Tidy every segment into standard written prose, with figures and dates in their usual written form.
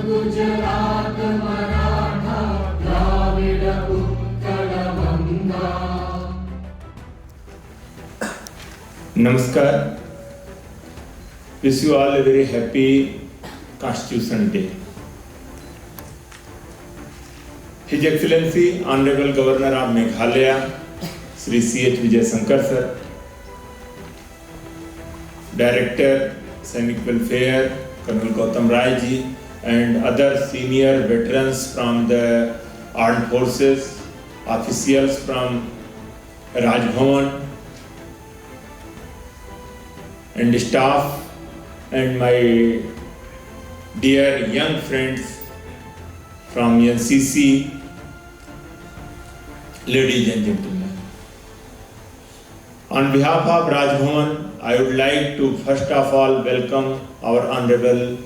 Gujarat Maratha Dravid Utkal Banga. Namaskar. Wish you all a very happy Constitution Day. His Excellency Honorable Governor of Meghalaya, Sri C.H. Vijay Shankar Sir, Director Sainik Welfare Colonel Gautam Rai ji, and other senior veterans from the armed forces, officials from Raj Bhavan, and staff, and my dear young friends from NCC, ladies and gentlemen. On behalf of Raj Bhavan, I would like to first of all welcome our Honorable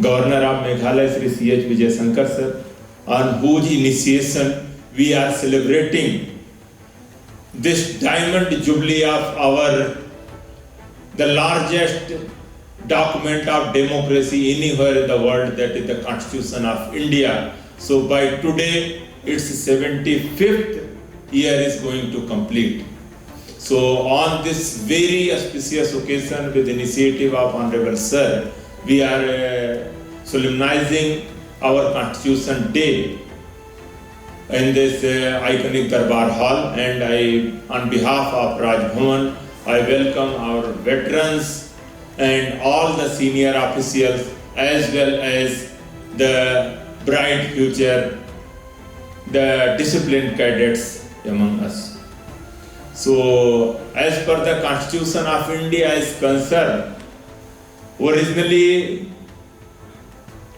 Governor of Meghalaya, Sri C.H. Vijay Shankar Sir, on whose initiation we are celebrating this diamond jubilee of the largest document of democracy anywhere in the world, that is the Constitution of India. So by today, its 75th year is going to complete. So on this very auspicious occasion, with the initiative of Honorable Sir, we are solemnizing our Constitution Day in this iconic Darbar Hall, and on behalf of Raj Bhavan, I welcome our veterans and all the senior officials, as well as the bright future, the disciplined cadets among us. So, as per the Constitution of India is concerned, originally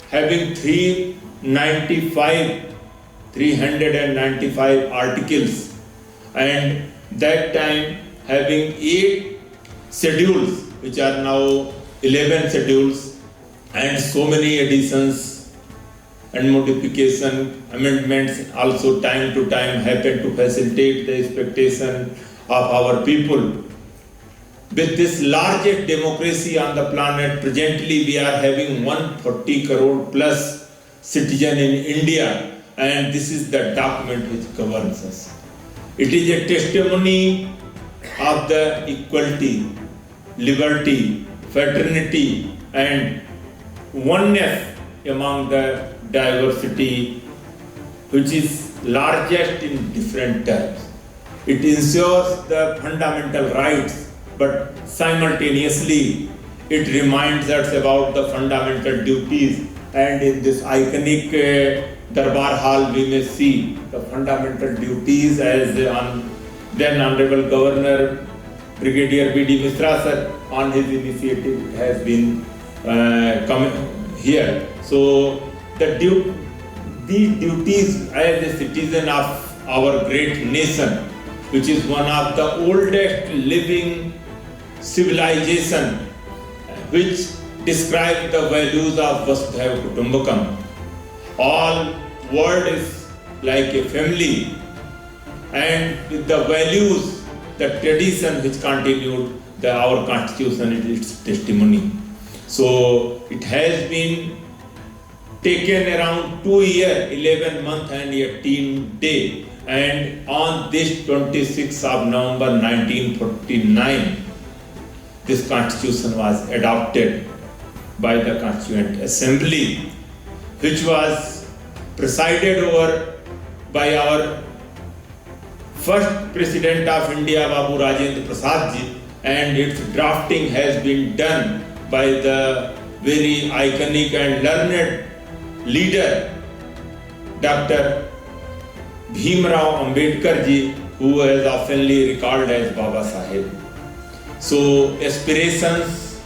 having 395 articles, and that time having 8 schedules, which are now 11 schedules, and so many additions and modification, amendments also time to time happen to facilitate the expectation of our people. With this largest democracy on the planet, presently we are having 140 crore plus citizen in India, and this is the document which governs us. It is a testimony of the equality, liberty, fraternity, and oneness among the diversity, which is largest in different terms. It ensures the fundamental rights, but simultaneously it reminds us about the fundamental duties. And in this iconic Darbar Hall, we may see the fundamental duties as then Honorable Governor Brigadier B.D. Misra Sir, on his initiative, has been coming here. So these duties as a citizen of our great nation, which is one of the oldest living civilization, which describe the values of Vasudhaiva Kutumbakam. All world is like a family, and with the values, the tradition which continued, our Constitution is its testimony. So it has been taken around 2 years, 11 months and 18 days, and on this 26th of November 1949, this Constitution was adopted by the Constituent Assembly, which was presided over by our first President of India, Babu Rajendra Prasad ji, and its drafting has been done by the very iconic and learned leader, Dr. Bhimrao Ambedkar ji, who is oftenly recalled as Baba Saheb. So, aspirations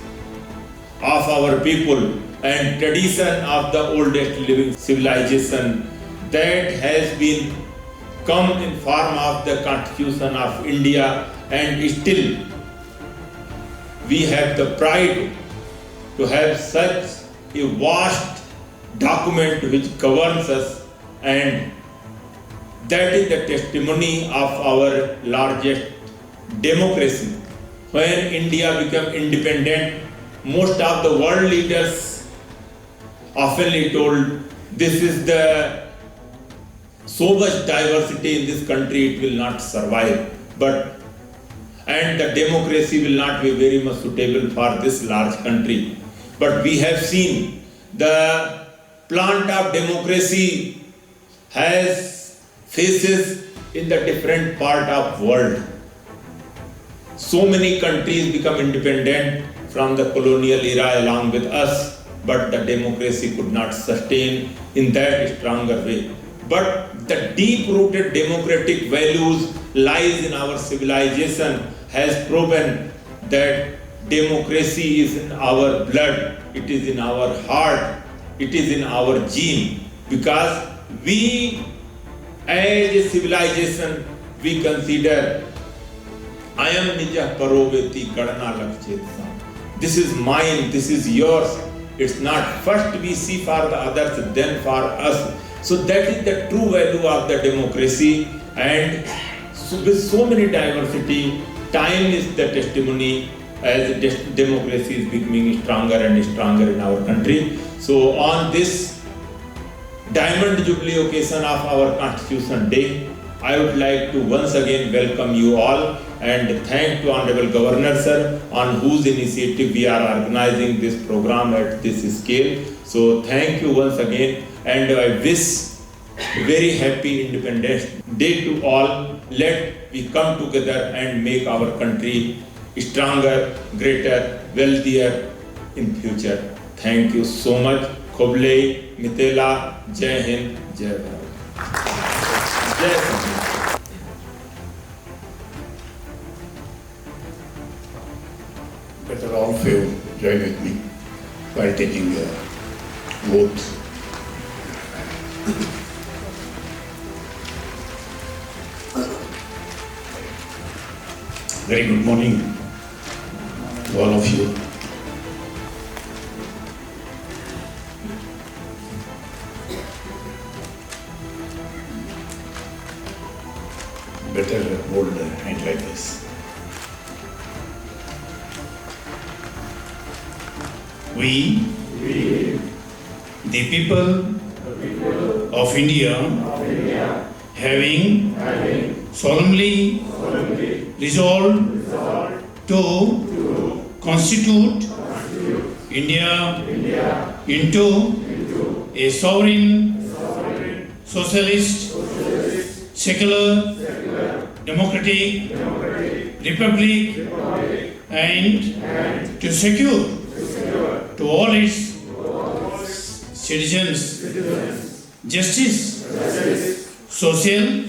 of our people and tradition of the oldest living civilization, that has been come in form of the Constitution of India, and still we have the pride to have such a vast document which governs us, and that is the testimony of our largest democracy. When India became independent, most of the world leaders oftenly told, this is the so much diversity in this country, it will not survive. And the democracy will not be very much suitable for this large country. But we have seen the plant of democracy has faces in the different part of world. So many countries become independent from the colonial era along with us, but the democracy could not sustain in that stronger way. But the deep-rooted democratic values lies in our civilization has proven that democracy is in our blood, it is in our heart, it is in our gene. Because we as a civilization, we consider Ayam nija paroveti kadana lakchetsa. This is mine, this is yours. It's not first we see for the others, then for us. So that is the true value of the democracy. And so with so many diversity, time is the testimony as democracy is becoming stronger and stronger in our country. So on this Diamond Jubilee occasion of our Constitution Day, I would like to once again welcome you all and thank to Honorable Governor Sir on whose initiative we are organizing this program at this scale. So thank you once again, and I wish very happy Independence Day to all. Let we come together and make our country stronger, greater, wealthier in future. Thank you so much. Khoble, Mitela, Jai Hind, Jai Bharat. Jai Hind. Better all of you join with me while taking the vote. Very good morning to all of you. Better hold the hand like this. We, the people of India, having solemnly resolved to constitute India into a sovereign, socialist, secular, democratic republic, and to secure to all its citizens justice, social,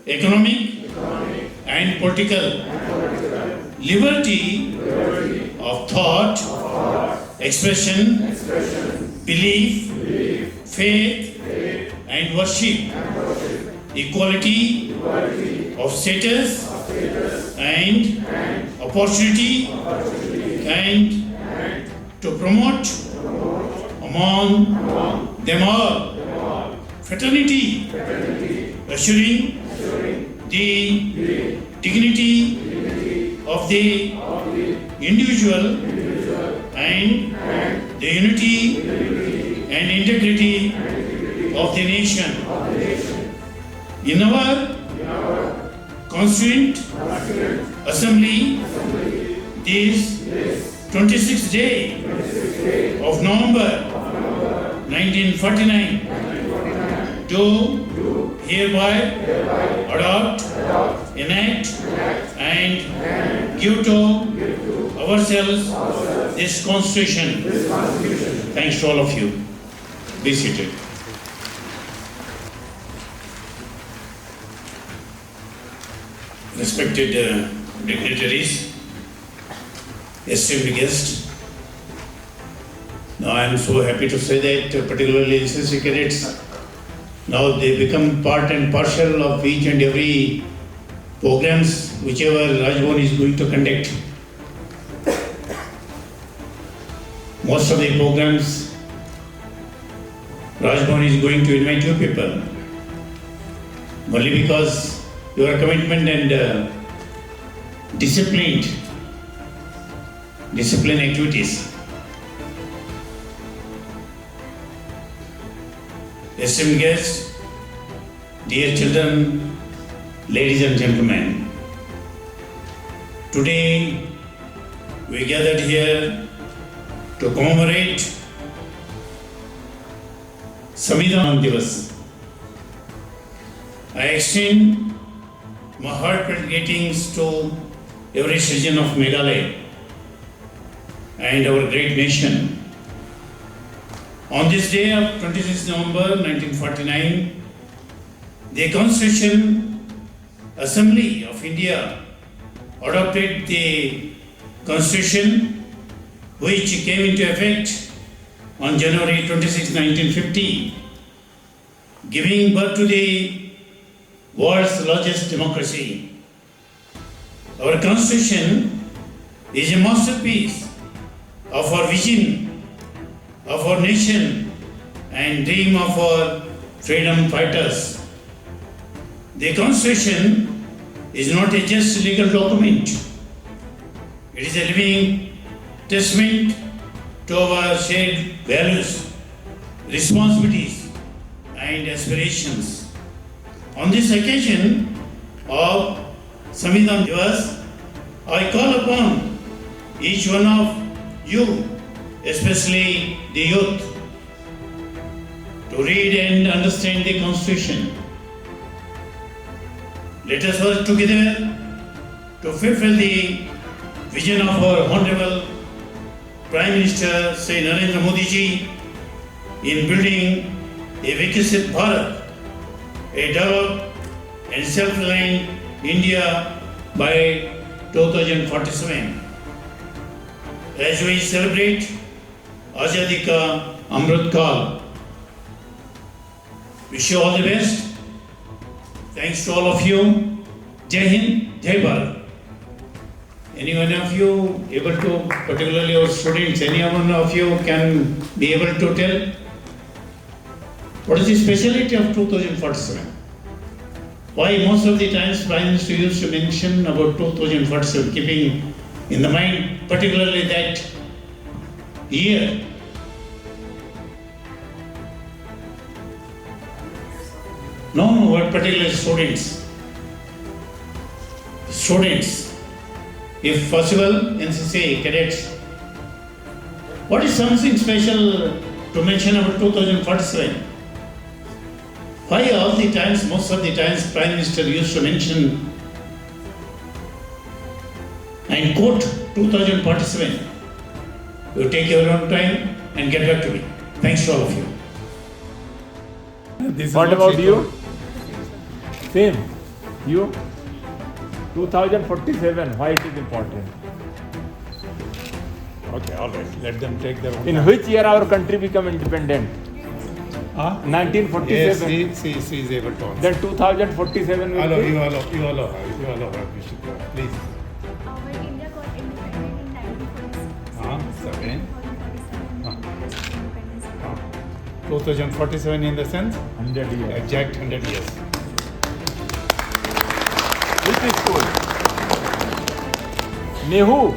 economic, and political liberty of thought, expression, belief, faith, and worship, equality of status and opportunity, and to promote among them all fraternity, assuring the dignity of the individual and the unity and integrity of the nation. In our Constituent Assembly, this 26th day of November 1949, do hereby adopt, enact, and give to ourselves this Constitution. Thanks to all of you. Be seated. Respected dignitaries, esteemed guests, now I am so happy to say that particularly NCC cadets, now they become part and parcel of each and every programs whichever Rajbhavan is going to conduct. Most of the programs Rajbhavan is going to invite you people only because your commitment and discipline activities. esteemed guests, dear children, ladies and gentlemen, today we gathered here to commemorate Samvidhan Divas. I extend my heartfelt greetings to every citizen of Meghalaya and our great nation. On this day of 26 November 1949, the Constitution Assembly of India adopted the Constitution which came into effect on January 26, 1950, giving birth to the world's largest democracy. Our Constitution is a masterpiece of our vision, of our nation, and dream of our freedom fighters. The Constitution is not a just legal document. It is a living testament to our shared values, responsibilities, and aspirations. On this occasion of Samvidhan Divas, I call upon each one of you, especially the youth, to read and understand the Constitution. Let us work together to fulfill the vision of our Honorable Prime Minister Shri Narendra Modi ji in building a Vikasit Bharat, a developed and self-reliant India by 2047. As we celebrate Azadi Ka Amrit Kaal, wish you all the best. Thanks to all of you. Jai Hind, Jai Bharat. Any one of you able to, particularly our students, any one of you can be able to tell what is the speciality of 2047? Why most of the times Prime Minister used to mention about 2047, keeping in the mind particularly that year. No, what particular students? Students, if possible, NCC cadets. What is something special to mention about 2047? Why all the times, most of the times, Prime Minister used to mention and quote 2047? You take your own time and get back to me. Thanks to all of you. What about you? Same. You? 2047. Why it is important? Okay, all right. Let them take their own In time. which year our country become independent? Huh? 1947. Yes, she is able to answer. Then 2047 will Allow, be. you allow her, Vishnu. Please. Our India got independent in 1947. Seven. 1947. 2047 in the sense? 100 years. Exact 100 years. Which school? Nehu.